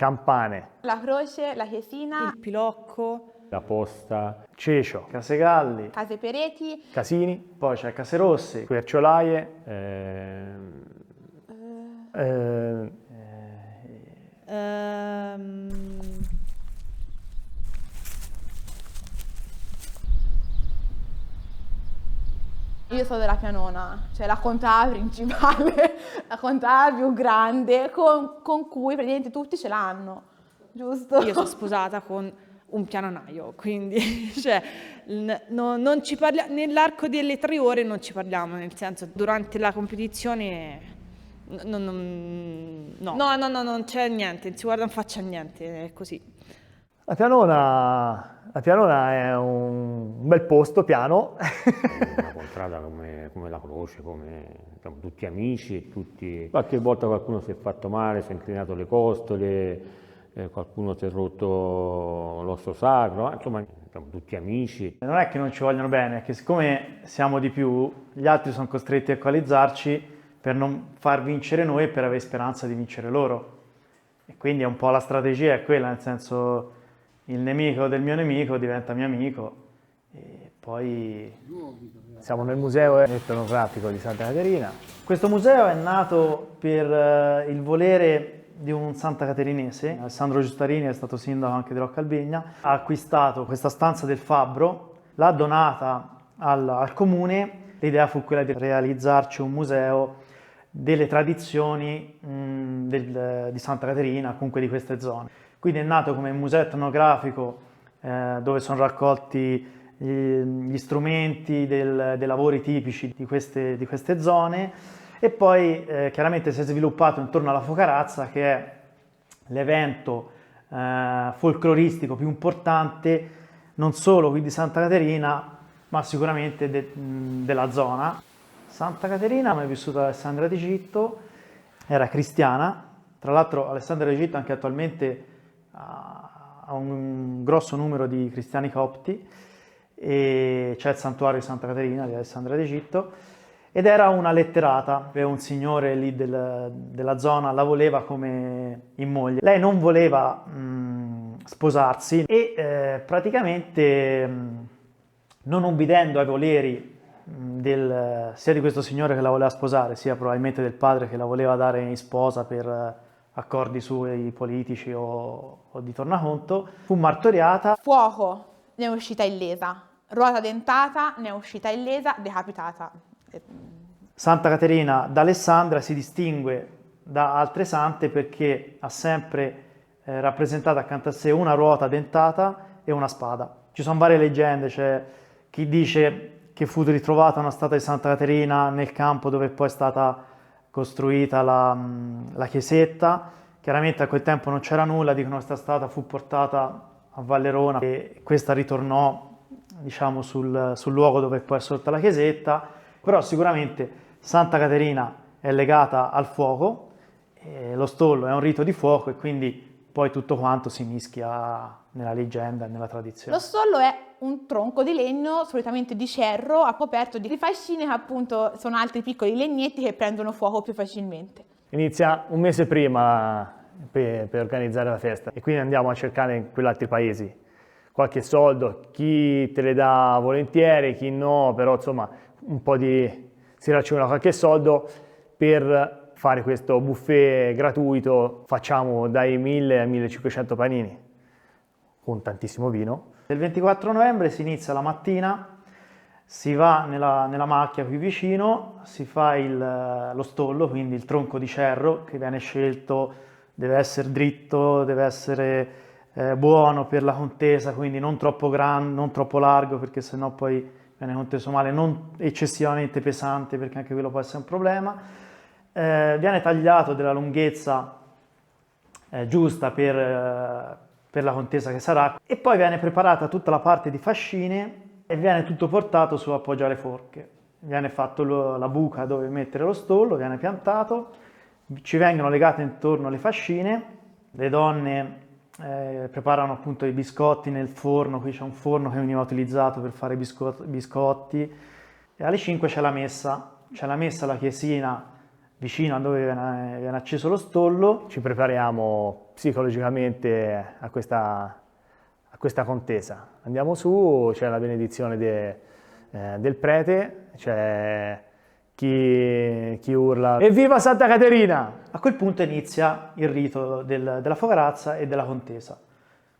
campane, la croce, la chiesina, il pilocco, la posta, cecio, Casegalli, case pereti, casini, poi c'è Case Rossi, querciolaie, ehm, io sono della Pianona, cioè la contrada principale, la contrada più grande, con cui praticamente tutti ce l'hanno, giusto? io sono sposata con un pianonaio, quindi cioè, non ci parliamo, nell'arco delle 3 ore non ci parliamo, nel senso durante la competizione no, non c'è niente, non si guarda in faccia a niente, è così. La Pianona è un bel posto, piano. una contrada come la Croce, come insomma, tutti amici, tutti. Qualche volta qualcuno si è fatto male, si è inclinato le costole, qualcuno si è rotto l'osso sacro, insomma tutti amici. non è che non ci vogliono bene, è che siccome siamo di più, gli altri sono costretti a equalizzarci per non far vincere noi e per avere speranza di vincere loro. E quindi è un po' la strategia, è quella, nel senso il nemico del mio nemico diventa mio amico e poi... Siamo nel museo etnografico di Santa Caterina. Questo museo è nato per il volere di un santa caterinese, Alessandro Giustarini, è stato sindaco anche di Roccalbigna, ha acquistato questa stanza del fabbro, l'ha donata al comune, l'idea fu quella di realizzarci un museo delle tradizioni di Santa Caterina, comunque di queste zone. Quindi è nato come museo etnografico dove sono raccolti gli strumenti dei lavori tipici di queste zone e poi chiaramente si è sviluppato intorno alla Focarazza, che è l'evento folcloristico più importante non solo qui di Santa Caterina ma sicuramente della zona. Santa Caterina è vissuta Alessandra d'Egitto, era cristiana, tra l'altro Alessandra d'Egitto anche attualmente ha un grosso numero di cristiani copti e c'è il santuario di Santa Caterina di Alessandra d'Egitto ed era una letterata, aveva un signore lì della zona, la voleva come in moglie. Lei non voleva sposarsi e praticamente non ubbidendo ai voleri sia di questo signore che la voleva sposare, sia probabilmente del padre che la voleva dare in sposa per accordi suoi politici o di tornaconto, fu martoriata. Fuoco, ne è uscita illesa. Ruota dentata, ne è uscita illesa, decapitata. Santa Caterina d'Alessandria si distingue da altre sante perché ha sempre rappresentato accanto a sé una ruota dentata e una spada. Ci sono varie leggende, c'è chi dice che fu ritrovata una statua di Santa Caterina nel campo dove poi è stata costruita la chiesetta. Chiaramente a quel tempo non c'era nulla, dicono che questa statua fu portata a Vallerona e questa ritornò diciamo sul luogo dove poi è sorta la chiesetta, però sicuramente Santa Caterina è legata al fuoco, lo stollo è un rito di fuoco e quindi poi tutto quanto si mischia nella leggenda e nella tradizione. Lo stollo è un tronco di legno, solitamente di cerro, coperto di fascine che appunto sono altri piccoli legnetti che prendono fuoco più facilmente. Inizia un mese prima per organizzare la festa e quindi andiamo a cercare in quegli altri paesi qualche soldo, chi te le dà volentieri, chi no, però insomma si raccimona qualche soldo per fare questo buffet gratuito. Facciamo dai 1000 ai 1500 panini con tantissimo vino. Il 24 novembre si inizia la mattina, si va nella macchia qui vicino, si fa lo stollo, quindi il tronco di cerro che viene scelto, deve essere dritto, deve essere buono per la contesa, quindi non troppo grande, non troppo largo perché sennò poi viene conteso male, non eccessivamente pesante perché anche quello può essere un problema. Viene tagliato della lunghezza giusta per la contesa che sarà e poi viene preparata tutta la parte di fascine e viene tutto portato su appoggiare forche. Viene fatto la buca dove mettere lo stollo, viene piantato, ci vengono legate intorno le fascine, le donne preparano appunto i biscotti nel forno, qui c'è un forno che veniva utilizzato per fare biscotti e alle 5 c'è la messa alla chiesina vicino a dove viene acceso lo stollo. Ci prepariamo psicologicamente a questa contesa. Andiamo su, c'è la benedizione del prete, c'è chi urla "Evviva Santa Caterina!". A quel punto inizia il rito della focarazza e della contesa.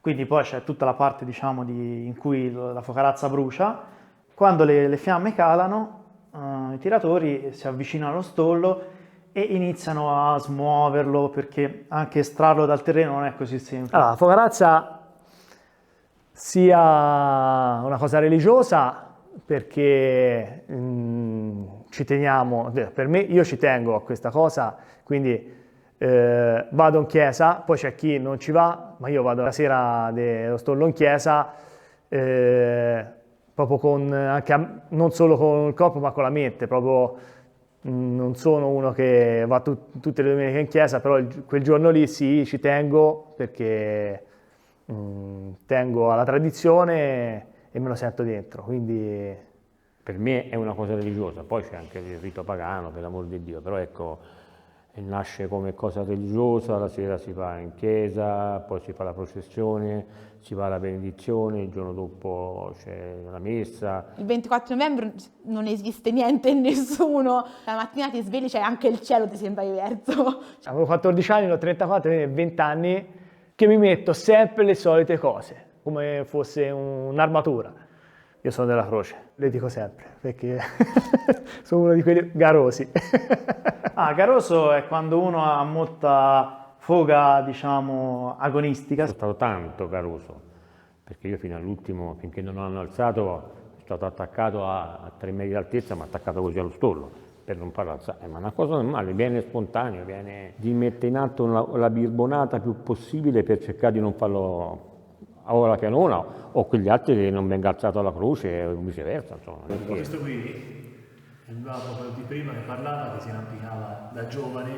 Quindi poi c'è tutta la parte, diciamo, in cui la focarazza brucia. Quando le fiamme calano, i tiratori si avvicinano allo stollo e iniziano a smuoverlo, perché anche estrarlo dal terreno non è così semplice. Allora, la focarazza sia una cosa religiosa perché ci teniamo, per me, io ci tengo a questa cosa, quindi vado in chiesa, poi c'è chi non ci va, ma io vado la sera dello stollo in chiesa, proprio non solo con il corpo ma con la mente, proprio non sono uno che va tutte le domeniche in chiesa, però quel giorno lì sì, ci tengo perché tengo alla tradizione e me lo sento dentro, quindi Per me è una cosa religiosa, poi c'è anche il rito pagano, per l'amor di Dio, però ecco, nasce come cosa religiosa, la sera si va in chiesa, poi si fa la processione, si va alla benedizione, il giorno dopo c'è la messa. Il 24 novembre non esiste niente e nessuno. La mattina ti svegli, c'è anche il cielo ti sembra diverso. avevo 14 anni, ne ho 34, quindi 20 anni che mi metto sempre le solite cose, come fosse un'armatura. Io sono della Croce, le dico sempre, perché sono uno di quelli garosi. Garoso è quando uno ha molta foga, diciamo, agonistica. Sono stato tanto garoso, perché io fino all'ultimo, finché non l'hanno alzato, sono stato attaccato a 3 metri di altezza, ma attaccato così allo stollo, per non farlo alzare. Ma è una cosa normale, viene spontaneo, viene di mettere in atto la birbonata più possibile per cercare di non farlo o alla pianona o quegli altri che non venga alzato alla croce o viceversa. Insomma. Questo qui è il babbo di prima che parlava, che si arrampicava da giovane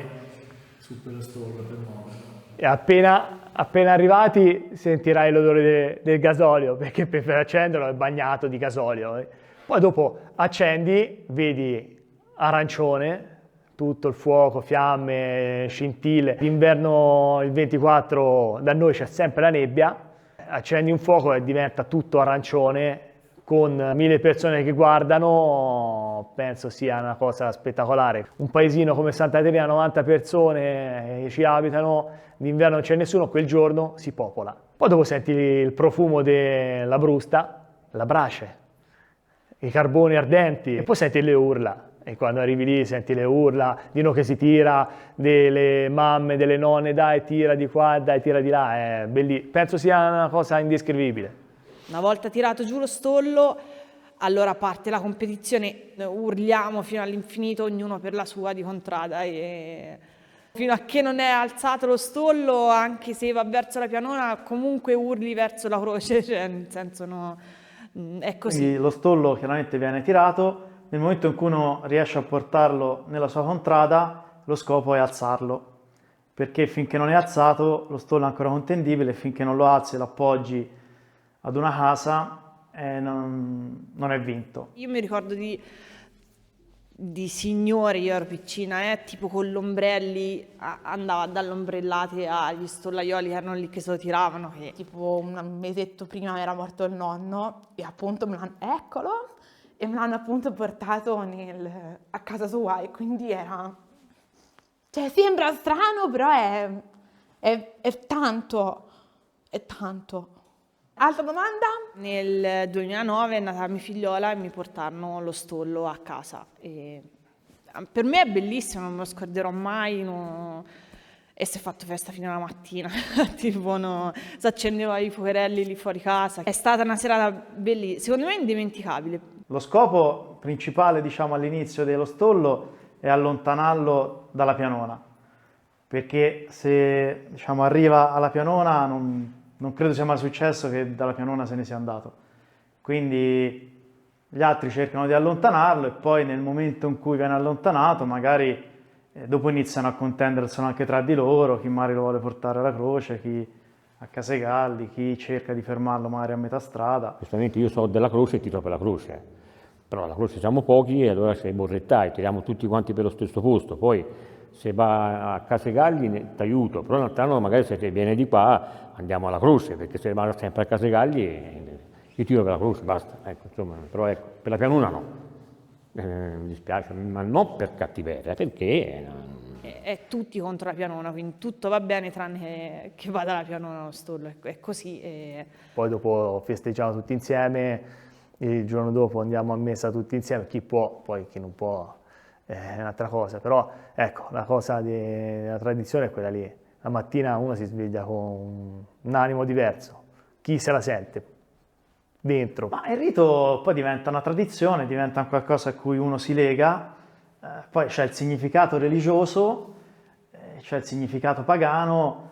su quello stollo per muoverlo. E appena arrivati sentirai l'odore del gasolio, perché per accenderlo è bagnato di gasolio. Poi dopo accendi, vedi arancione, tutto il fuoco, fiamme, scintille. D'inverno il 24 da noi c'è sempre la nebbia, accendi un fuoco e diventa tutto arancione, con 1000 persone che guardano, penso sia una cosa spettacolare. Un paesino come Santa Caterina, 90 persone ci abitano, d'inverno non c'è nessuno, quel giorno si popola. Poi dopo senti il profumo della brusta, la brace, i carboni ardenti, e poi senti le urla. E quando arrivi lì senti le urla di uno che si tira, delle mamme, delle nonne, dai tira di qua, dai tira di là, è bellissimo. Penso sia una cosa indescrivibile. Una volta tirato giù lo stollo, allora parte la competizione, urliamo fino all'infinito, ognuno per la sua di contrada, e fino a che non è alzato lo stollo, anche se va verso la pianona, comunque urli verso la croce, cioè nel senso no, è così. Quindi lo stollo chiaramente viene tirato, nel momento in cui uno riesce a portarlo nella sua contrada, lo scopo è alzarlo, perché finché non è alzato lo stollo è ancora contendibile, finché non lo alzi e lo appoggi ad una casa non è vinto. Io mi ricordo di signori, io ero piccina, tipo con gli ombrelli, andava dall'ombrellate agli stollaioli che erano lì che se lo tiravano. Che... Tipo un mesetto prima era morto il nonno e appunto eccolo, e me l'hanno appunto portato a casa sua, e quindi era... Cioè sembra strano, però è tanto, è tanto. Altra domanda? Nel 2009 è nata mia figliola e mi portarono lo stollo a casa. E per me è bellissimo, non me lo scorderò mai. E si è fatto festa fino alla mattina, tipo si accendeva i fuocherelli lì fuori casa. È stata una serata bellissima, secondo me indimenticabile. Lo scopo principale, diciamo, all'inizio dello stollo è allontanarlo dalla pianona, perché se, diciamo, arriva alla pianona non credo sia mai successo che dalla pianona se ne sia andato. Quindi gli altri cercano di allontanarlo e poi nel momento in cui viene allontanato magari dopo iniziano a contenderselo anche tra di loro, chi magari lo vuole portare alla croce, chi a Casegalli, chi cerca di fermarlo magari a metà strada. Giustamente io so della croce e tiro per la croce, però alla croce siamo pochi e allora c'è i borrettai, tiriamo tutti quanti per lo stesso posto, poi se va a Casegalli ti aiuto, però un altro anno magari se ti viene di qua andiamo alla Croce, perché se rimane sempre a Casegalli io tiro per la Croce, basta, ecco, insomma, però ecco, per la Pianura no, mi dispiace, ma non per cattiveria, perché... È tutti contro la Pianona, quindi tutto va bene tranne che vada la Pianona allo Stollo, è così. Poi dopo festeggiamo tutti insieme, il giorno dopo andiamo a messa tutti insieme, chi può, poi chi non può è un'altra cosa, però ecco, la cosa della tradizione è quella lì, la mattina uno si sveglia con un animo diverso, chi se la sente dentro. Ma il rito poi diventa una tradizione, diventa un qualcosa a cui uno si lega, poi c'è il significato religioso, c'è il significato pagano,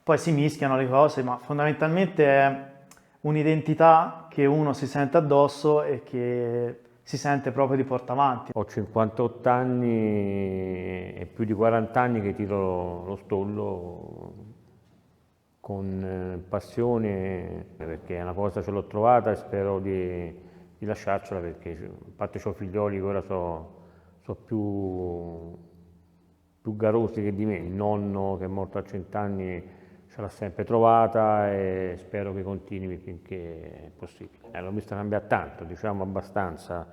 poi si mischiano le cose, ma fondamentalmente è un'identità che uno si sente addosso e che si sente proprio di porta avanti. Ho 58 anni e più di 40 anni che tiro lo stollo con passione, perché è una cosa ce l'ho trovata e spero di lasciarcela, perché a parte ho figlioli che ora sono più garosi che di me. Il nonno che è morto a 100 anni ce l'ha sempre trovata e spero che continui finché è possibile. L'ho vista cambiare tanto, diciamo abbastanza,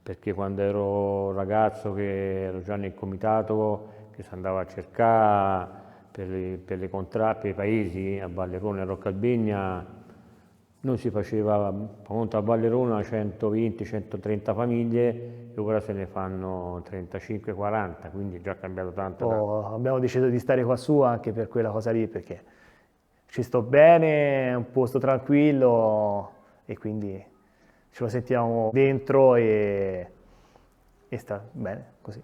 perché quando ero ragazzo, che ero già nel comitato, che si andava a cercare per i paesi, a Vallerona e Roccalbegna, noi si faceva, conto a Vallerona 120-130 famiglie e ora se ne fanno 35-40, quindi è già cambiato tanto. Abbiamo deciso di stare qua su anche per quella cosa lì, perché ci sto bene, è un posto tranquillo e quindi ce lo sentiamo dentro e sta bene così.